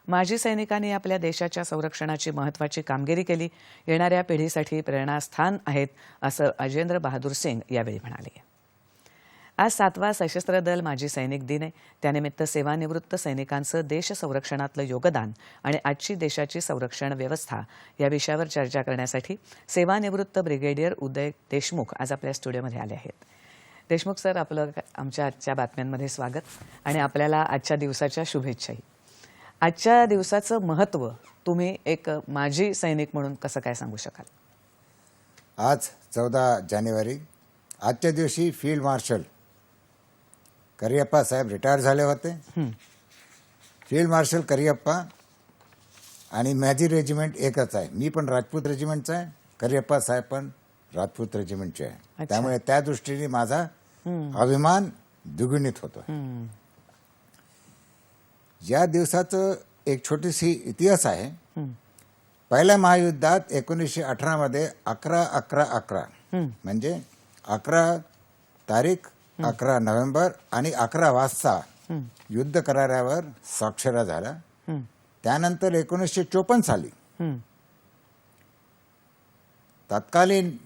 माजी सैनिकांनी आपल्या देशाच्या संरक्षणाची महत्त्वाची कामगिरी केली, येणाऱ्या पिढीसाठी प्रेरणास्थान आहेत, असं अजेंद्र बहादूर सिंग यावेळी म्हणाले. आज 7वा सशस्त्र दल माजी सैनिक दिन आहे. त्यानिमित्त सेवानिवृत्त सैनिकांचं देश संरक्षणातलं योगदान आणि आजची देशाची संरक्षण व्यवस्था या विषयावर चर्चा करण्यासाठी सेवानिवृत्त ब्रिगेडियर उदय देशमुख आज आपल्या स्टुडिओमध्ये आले आहेत. देशमुख सर, आपलं आमच्या आजच्या बातम्यांमध्ये स्वागत आणि आपल्याला आजच्या दिवसाच्या शुभेच्छाही. आजच्या दिवसाचं महत्त्व तुम्ही एक माजी सैनिक म्हणून कसं काय सांगू शकाल? आज 14 जानेवारी, आजच्या दिवशी फील्ड मार्शल करियप्पा साहेब रिटायर झाले होते. फील्ड मार्शल करियप्पा आणि माझी रेजिमेंट एकच आहे. मी पण राजपूत रेजिमेंटचा आहे, करियप्पा साहेब पण राजपूत रेजिमेंटचे आहे. त्यामुळे त्या दृष्टीने माझा अभिमान द्विगुणित होतो. या दिवसाचं एक छोटीशी इतिहास आहे. पहिल्या महायुद्धात 1918 मध्ये 11-11-11 म्हणजे 11 तारीख 11 नोव्हेंबर आणि 11 वाजता युद्ध करारावर स्वाक्षऱ्या झाल्या. त्यानंतर 1954 साली तत्कालीन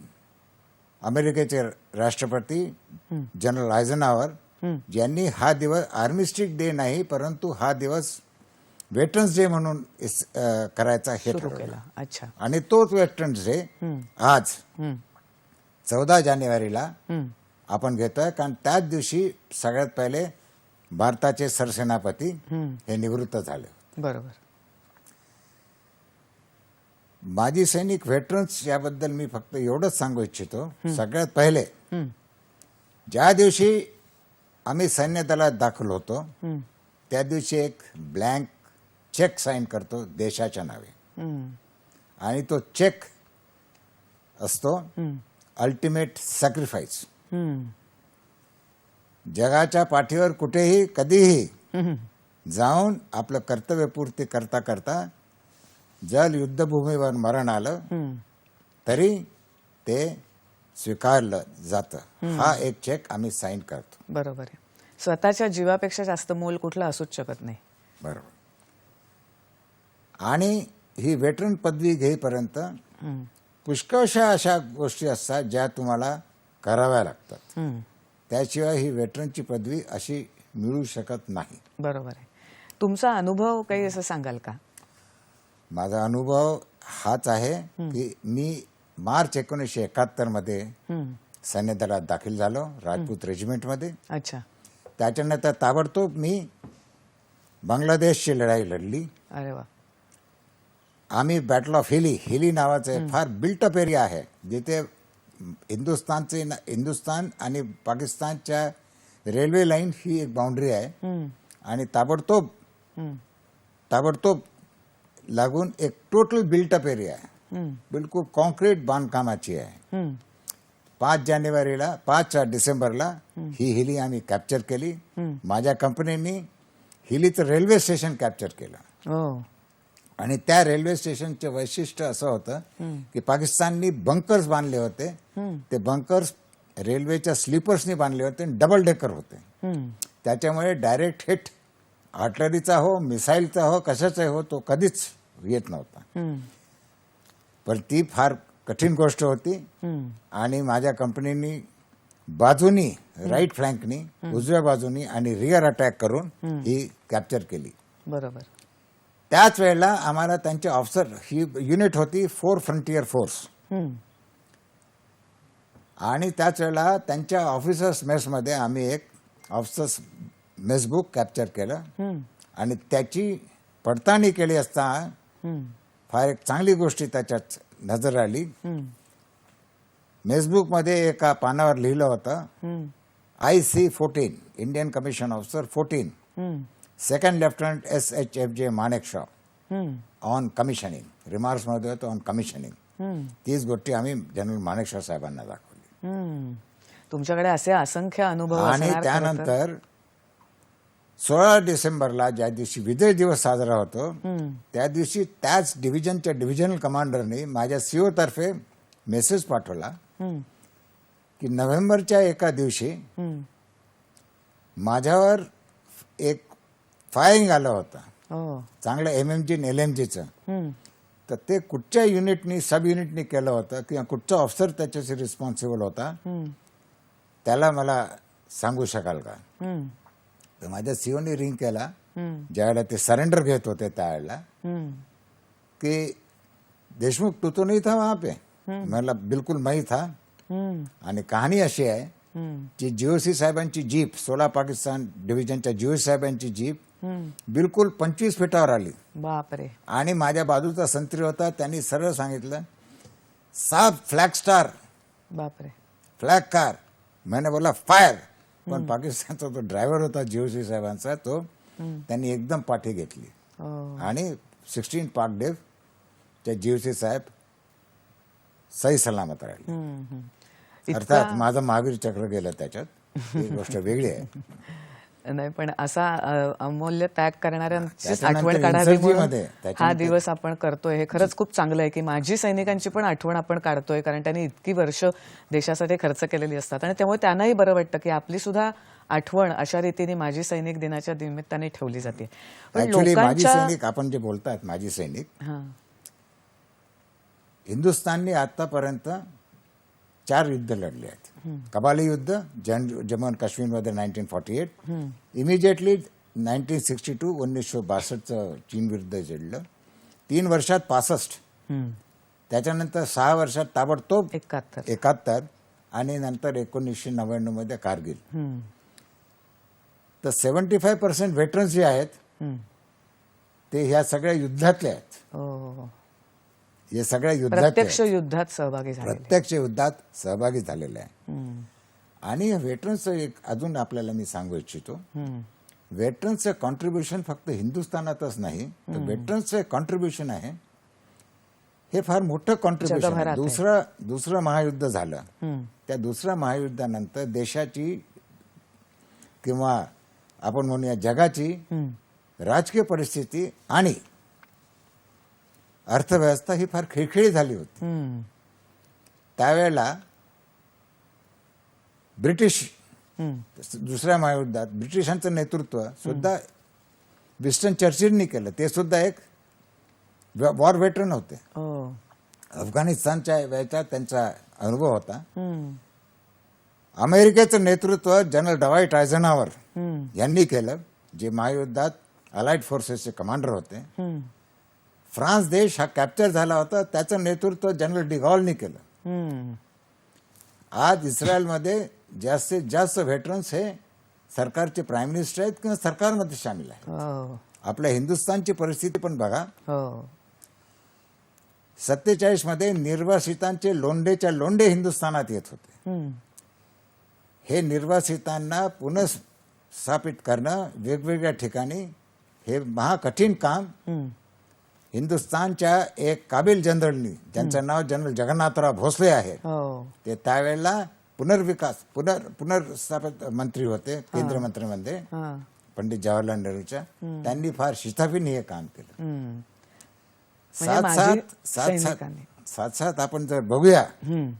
अमेरिकेचे राष्ट्रपती जनरल आयझनहॉवर यांनी हा दिवस आर्मिस्टिक डे नाही, परंतु हा दिवस वेटरन्स डे म्हणून करायचा हे ठरवलं. अच्छा. आणि तोच वेटरन्स डे आज 14 जानेवारीला आपण घेतोय, कारण त्याच दिवशी सगळ्यात पहिले भारताचे सरसेनापती हे निवृत्त झाले. बरोबर. माजी सैनिक व्हेटरन्स याबद्दल मी फक्त एवढंच सांगू इच्छितो. सगळ्यात पहिले ज्या दिवशी आम्ही सैन्य दलात दाखल होतो त्या दिवशी एक ब्लँक चेक साईन करतो देशाच्या नावे, आणि तो चेक असतो अल्टिमेट सॅक्रिफाईस. जगाच्या पाठीवर कुठेही कधीही जाऊन आपलं कर्तव्यपूर्ती करता करता जल युद्धभूमीवर मरण आलं तरी ते स्वीकारलं जातं. हा एक चेक आम्ही साईन करतो. बरोबर आहे. स्वतःच्या जीवापेक्षा जास्त मोल कुठलं असूच शकत नाही. बरोबर. आणि ही वेटरन पदवी घेईपर्यंत पुष्कळशा अशा गोष्टी असतात ज्या तुम्हाला कराव्या लागतात. त्याशिवाय ही वेटरनची पदवी अशी मिळू शकत नाही. बरोबर आहे. तुमचा अनुभव काही असं सांगाल का? माझा अनुभव हाच आहे की मी मार्च 1971 मध्ये सैन्य दलात दाखल झालो, राजपूत रेजिमेंटमध्ये. अच्छा. त्याच्यानंतर ताबडतोब मी बांगलादेशची लढाई लढली. अरे वा. आम्ही बॅटल ऑफ हिली नावाचं एक फार बिल्टअप एरिया आहे, जिथे हिंदुस्थान आणि पाकिस्तानच्या रेल्वे लाईन ही एक बाउंड्री आहे, आणि ताबडतोब लागून एक टोटल बिल्टअप एरिया आहे, बिलकुल कॉन्क्रीट बांधकामाची आहे. 5 डिसेंबरला ही हिली आम्ही कॅप्चर केली. माझ्या कंपनीने हिलीचं रेल्वे स्टेशन कॅप्चर केलं. आणि त्या रेल्वे स्टेशनचे वैशिष्ट्य असं होतं की पाकिस्ताननी बंकर्स बांधले होते. ते बंकर्स रेल्वेच्या स्लीपर्सनी बांधले होते, डबल डेकर होते. त्याच्यामुळे डायरेक्ट हिट आर्टलरीचा हो, मिसाईलचा हो, कशाचा हो, तो कधीच येत नव्हता. पण ती फार कठीण गोष्ट होती. आणि माझ्या कंपनीनी बाजूनी, राईट फ्लँकनी, उजव्या बाजूनी आणि रिअर अटॅक करून ही कॅप्चर केली. बरोबर. त्याच वेळेला आम्हाला त्यांचे ऑफिसर, ही युनिट होती 4 फ्रंटियर फोर्स, आणि त्याच वेळेला त्यांच्या ऑफिसर्स मेसमध्ये आम्ही एक ऑफिसर्स मेसबुक कॅप्चर केलं. आणि त्याची पडताळणी केली असता फार एक चांगली गोष्टी त्याच्यात नजर आली. मेसबुकमध्ये एका पानावर लिहिलं होतं IC-14, Indian commission officer 14, second lieutenant SHFJ Manekshaw on commissioning. Remarks मध्ये होतं ऑन कमिशनिंग. तीच गोष्टी आम्ही जनरल मानेकशॉ साहेबांना दाखवली. तुमच्याकडे असे असंख्य अनुभव. आणि त्यानंतर 16 डिसेंबरला ज्या दिवशी विजय दिवस साजरा होतो त्या दिवशी त्याच डिव्हिजनच्या डिव्हिजनल कमांडरने माझ्या CO तर्फे मेसेज पाठवला की नोव्हेंबरच्या एका दिवशी माझ्यावर एक फायरिंग आलं होतं. हो. चांगलं MMG आणि LMGचं. हम्म. तर ते कुठच्या युनिटनी सब युनिटनी केलं होतं किंवा कुठचा ऑफिसर त्याच्याशी रिस्पॉन्सिबल होता त्याला मला सांगू शकाल का? हम्म. तर माझ्या सीओनी रिंग केला हम्म. ते सरेंडर घेत होते त्यावेळेला हम्म. कि देशमुख तू तो नहीं था वहां पे? मला बिलकुल मैं ही था. हम्म. आणि कहाणी अशी आहे हम्म. की GOC साहेबांची जीप 16 पाकिस्तान डिव्हिजनच्या GOC साहेबांची जीप हम्म. बिलकुल 25 फीटावर आली बापरे. आणि माझ्या बाजूचा संत्री होता. त्यांनी सरळ सांगितलं, साहब फ्लॅग स्टार, बापरे. Flag car. मैंने बोला फायर. पण पाकिस्तानचा तो ड्रायव्हर होता GOC साहेबांचा, तो त्यांनी एकदम पाठी घेतली हो. आणि 16 पाक डेव च्या GOC साहेब सही सलामत राहिले. हम्म. हम्म. अर्थात माझं महावीर चक्र गेलं त्याच्यात, ही गोष्ट वेगळी आहे. नाही, पण असा अमूल्य त्याग करणाऱ्यांचीच त्याच्यानंतर आठवण काढावी म्हणून इंसर्जीमध्ये, हा त्याच्यानंतर- दिवस आपण करतोय. हे खरंच खूप चांगलं आहे की माजी सैनिकांची पण आठवण आपण काढतोय, कारण त्यांनी इतकी वर्ष देशासाठी खर्च केलेली असतात आणि त्यामुळे त्यांनाही बरं वाटतं की आपली सुद्धा आठवण अशा रीतीने माजी सैनिक दिनाच्या निमित्ताने ठेवली जाते. पण ऍक्च्युली माजी लोकांच्या सैनिक आपण जे बोलतात माजी सैनिक, हां. हिंदुस्थानने आतापर्यंत 4 युद्ध लढले आहेत. कबाली युद्ध जम्मू आणि काश्मीरमध्ये 1948, इमिजिएटली 1962 1962 चीन विरुद्ध लढलं, 3 वर्षात 65, हम्म. त्याच्यानंतर 6 वर्षात ताबडतोब 71. 71 आणि नंतर 1999 मध्ये कारगिल. हम्म. तर 75% वेटरन्स जे आहेत हम्म. ते ह्या सगळ्या युद्धातले आहेत. हो. हे सगळ्या युद्धातले प्रत्यक्ष आहेत. युद्धात सहभागी झाले. प्रत्यक्ष युद्धात सहभागी झालेले आहे. हम्म. आणि वेटरन्सचं एक अजून आपल्याला मी सांगू इच्छितो, हम्म. वेटरन्सचं कॉन्ट्रीब्युशन फक्त हिंदुस्थानातच नाही, तर वेटरन्सचं कॉन्ट्रीब्युशन आहे हे फार मोठं कॉन्ट्रीब्युशन जगभरात आहे. आहे. दुसरं महायुद्ध झालं, हम्म. त्या दुसऱ्या महायुद्धानंतर देशाची किंवा आपण म्हणूया जगाची हम्म. राजकीय परिस्थिती आणि अर्थव्यवस्था ही फार खिळखिळी झाली होती. हम्म. त्यावेळेला ब्रिटिश हम्म. दुसऱ्या महायुद्धात ब्रिटिशांचं नेतृत्व सुद्धा विन्स्टन चर्चिलनी केलं. ते सुद्धा एक वॉर वेटरन होते. हो. अफगाणिस्तानच्या वेळचा त्यांचा अनुभव होता. हम्म. अमेरिकेचं नेतृत्व जनरल डवाईट आयझनहॉवर हम्म. यांनी केलं, जे महायुद्धात अलाइड फोर्सेसचे कमांडर होते. हम्म. फ्रान्स देश हा कॅप्चर झाला होता, त्याचं नेतृत्व जनरल डिगॉलनी केलं. हम्म. आज इस्रायलमध्ये जास्तीत जास्त व्हेटरन्स हे सरकारचे प्राईम मिनिस्टर आहेत किंवा सरकारमध्ये सामील आहेत. हो. आपल्या हिंदुस्थानची परिस्थिती पण बघा. हो. 47 मध्ये निर्वासितांचे लोंढेच्या लोंढे हिंदुस्थानात येत होते. हम्म. हे निर्वासितांना पुनःस्थापित करणं वेगवेगळ्या ठिकाणी हे महाकठीण काम हम्म. हिंदुस्थानच्या एक काबिल जनरलनी, ज्यांचं नाव जनरल जगन्नाथराव भोसले आहे, हो. ते त्यावेळेला पुनर्स्थापित मंत्री होते केंद्रीय मंत्रिमंडळ हां. पंडित जवाहरलाल नेहरूच्या. त्यांनी फार शिस्ताफीने हे काम केलं. हम्म. म्हणजे माजी सैनिकांनी. साथ आपण जर बघूया, हम्म.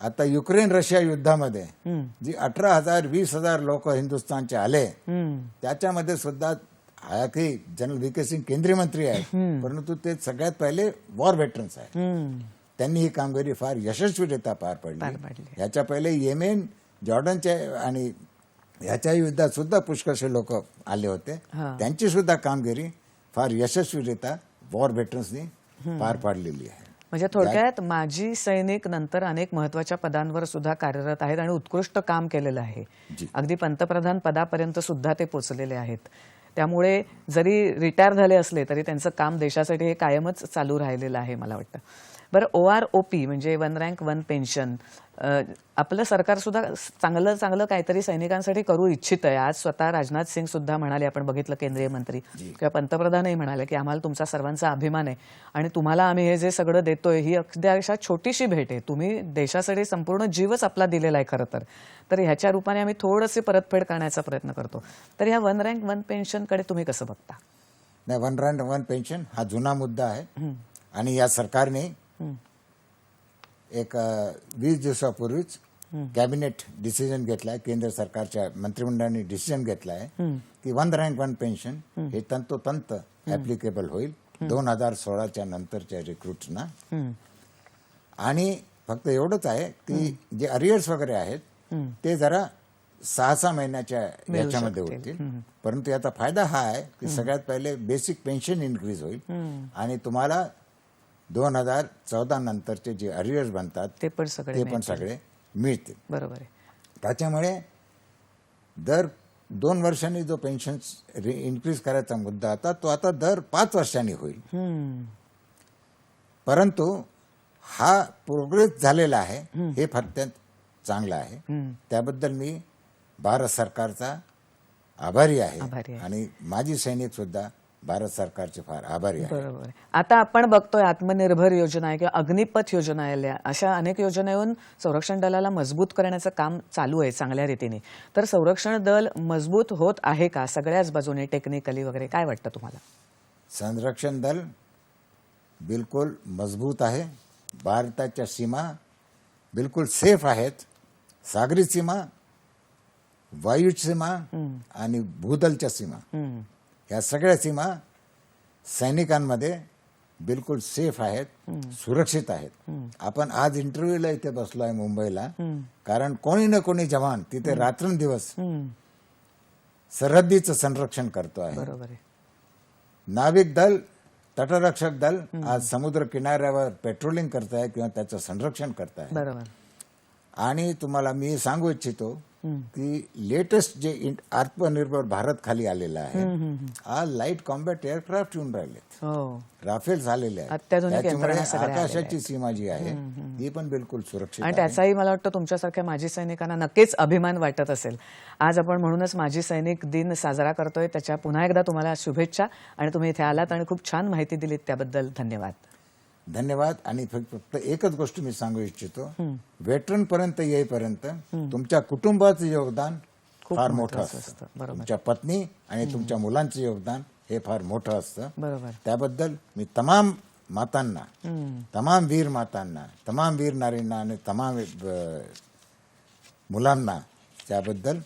आता युक्रेन रशिया युद्धामध्ये हम्म. जी 18,000 20,000 लोक हिंदुस्थानचे आले, हम्म. त्याच्यामध्ये सुद्धा हालाकी जनरल VK सिंग केंद्रीय मंत्री आहेत, परंतु ते सगळ्यात पहिले वॉर वेटरन्स आहेत. हम्म. त्यांनी ही कामगिरी फार यशस्वीरित्या पार पार पडली. पाडली. याच्या पहिले येमेन, जॉर्डनच्या आणि ह्याच्या युद्धात सुद्धा पुष्कळसे लोक आले होते. हा. त्यांची सुद्धा कामगिरी फार यशस्वीरित्या वॉर वेटरन्सनी पार पाडलेली आहे. म्हणजे थोडक्यात माजी सैनिक नंतर अनेक महत्वाच्या पदांवर सुद्धा कार्यरत आहेत आणि उत्कृष्ट काम केलेलं आहे. जी. अगदी पंतप्रधान पदापर्यंत सुद्धा ते पोचलेले आहेत. त्यामुळे जरी रिटायर झाले असले तरी त्यांचं काम देशासाठी हे कायमच चालू राहिलेलं आहे मला वाटतं. बरं, OROP म्हणजे वन रँक वन पेन्शन, आपलं सरकार सुद्धा चांगलं चांगलं काहीतरी सैनिकांसाठी करू इच्छित आहे. आज स्वतः राजनाथ सिंग सुद्धा म्हणाले, आपण बघितलं केंद्रीय मंत्री किंवा पंतप्रधानही म्हणाले की आम्हाला तुमचा सर्वांचा अभिमान आहे आणि तुम्हाला आम्ही हे जे सगळं देतोय ही अगदी अशा छोटीशी भेट आहे. तुम्ही देशासाठी संपूर्ण जीवच आपला दिलेला आहे खरं तर ह्याच्या रूपाने आम्ही थोडंसे परतफेड करण्याचा प्रयत्न करतो. तर ह्या वन रँक वन पेन्शनकडे तुम्ही कसं बघता? नाही, वन रँक वन पेन्शन हा जुना मुद्दा आहे आणि या सरकारने एक 20 दिवसापूर्वीच कॅबिनेट डिसिजन घेतलाय, केंद्र सरकारच्या मंत्रिमंडळाने डिसिजन घेतलाय की वन रँक वन पेन्शन हे तंतोतंत ऍप्लिकेबल होईल 2016च्या नंतरच्या रिक्रुट्सना. आणि फक्त एवढंच आहे की जे अरियर्स वगैरे आहेत ते जरा 6-6 महिन्याच्या याच्यामध्ये होतील. परंतु याचा फायदा हा आहे की सगळ्यात पहिले बेसिक पेन्शन इन्क्रीज होईल आणि तुम्हाला 2014 नंतरचे जे अरियर्स बनतात ते पण सगळे मिळतील. बरोबर आहे. त्याच्यामुळे दर 2 वर्षांनी जो पेन्शन इन्क्रीज करायचा मुद्दा होता तो आता दर 5 वर्षांनी होईल. परंतु हा प्रोग्रेस झालेला आहे हे फक्त चांगलं आहे. त्याबद्दल मी भारत सरकारचा आभारी आहे आणि माजी सैनिक सुद्धा भारत सरकारचे फार आभारी आहे. बरोबर. आता आपण बघतोय आत्मनिर्भर योजना आहे किंवा अग्निपथ योजना आहे, अशा अनेक योजना येऊन संरक्षण दलाला मजबूत करण्याचं काम चालू आहे चांगल्या रीतीने. तर संरक्षण दल मजबूत होत आहे का सगळ्याच बाजूने, टेक्निकली वगैरे? काय वाटतं तुम्हाला? संरक्षण दल बिलकुल मजबूत आहे. भारताच्या सीमा बिलकुल सेफ आहेत. सागरी सीमा, वायू सीमा आणि भूदलच्या सीमा, या सगळ्या सीमा सैनिकांमध्ये बिलकुल सेफ आहेत, सुरक्षित आहेत. आपण आज इंटरव्ह्यूला इथे बसलो आहे मुंबईला कारण कोणी ना कोणी जवान तिथे रात्रंदिवस सरहद्दीचं संरक्षण करतो आहे. बरोबर आहे. नाविक दल, तटरक्षक दल आज समुद्र किनाऱ्यावर पेट्रोलिंग करत आहे किंवा त्याचं संरक्षण करत आहे. बरोबर. आणि तुम्हाला मी सांगू इच्छितो की लेटेस्ट जे आत्मनिर्भर भारत खाली आलेला आहे, आज लाईट कॉम्बॅट एअरक्राफ्ट येऊन राहिलेत, राफेल झालेले आहेत. त्याच्यामुळे आकाशाची सीमा जी आहे ती पण बिलकुल सुरक्षित आणि त्याचाही मला वाटतं तुमच्यासारख्या माजी सैनिकांना नक्कीच अभिमान वाटत असेल. आज आपण म्हणूनच माजी सैनिक दिन साजरा करतोय. त्याच्या पुन्हा एकदा तुम्हाला शुभेच्छा आणि तुम्ही इथे आलात आणि खूप छान माहिती दिलीत त्याबद्दल धन्यवाद. धन्यवाद. आणि फक्त एकच गोष्ट मी सांगू इच्छितो, वेटरन पर्यंत येईपर्यंत तुमच्या कुटुंबाचं योगदान फार मोठं असतं. तुमच्या पत्नी आणि तुमच्या मुलांचं योगदान हे फार मोठं असतं. बरोबर. त्याबद्दल मी तमाम मातांना, तमाम वीर मातांना, तमाम वीर नारींना आणि तमाम मुलांना त्याबद्दल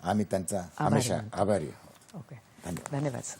आम्ही त्यांचा हमेशा आभारी आहोत. ओके. धन्यवाद सर.